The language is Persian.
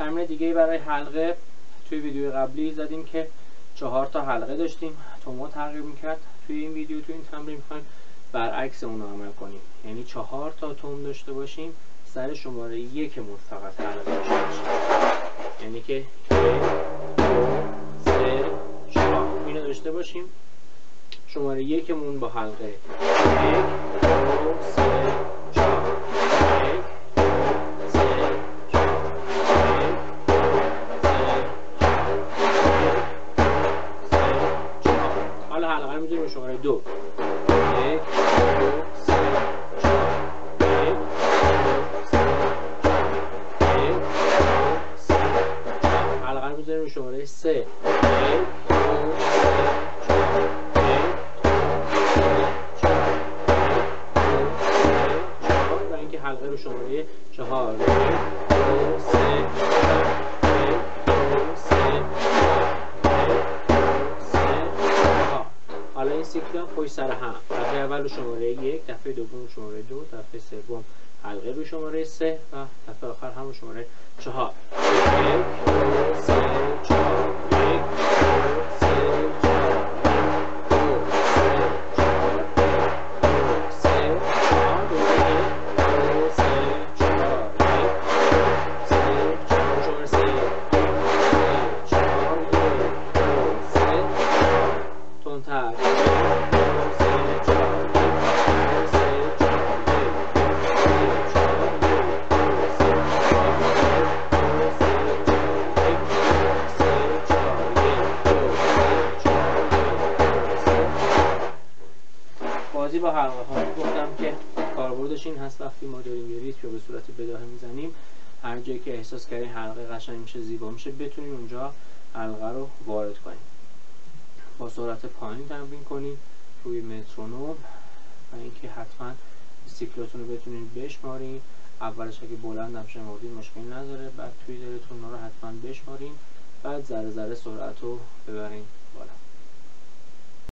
تمرین دیگه برای حلقه توی ویدیو قبلی زدیم که 4 تا حلقه داشتیم، تومو تغییر میکرد. توی این ویدیو توی این تمرین میخوایم برعکس اون رو عمل کنیم، یعنی 4 تا توم داشته باشیم، سر شماره 1 مون فقط حلقه داشته باشیم، یعنی که 1 2 3 4 اینو داشته باشیم. شماره 1 مون با حلقه 1 2 3 4 1 2 3 4 1 2 3 4. حالا حلقه رو میذاریم شماره 2 1 2 3 4 1 2 3 4 1 2 3 4. حلقه رو میذاریم شماره 3 1 2 حلقه رو شماره 4 1 2 3 4. حالا این سیکل پشت سر هم، دفعه اول رو شماره 1، دفعه دوم شماره 2، دفعه سوم حلقه رو شماره 3 و دفعه آخر هم رو شماره 4. 1 2 3 4 1 2 3 4 بازی با حلقه ها. گفتم که کاربردش این هست وقتی ما داریم یه ریتم رو به صورت بداهه میزنیم، هر جایی که احساس کردین حلقه قشنگ میشه، زیبا میشه، بتونید اونجا حلقه رو وارد کنید. با سرعت پایین تمرین کنید روی مترونوم و اینکه حتما سیکلاتون رو بتونید بشمارین. اولش اگه بلند هم شمردین مشکلی نداره، بعد توی دلتون رو حتما بشمارین، بعد ذره ذره سرعت رو ببرین بالا.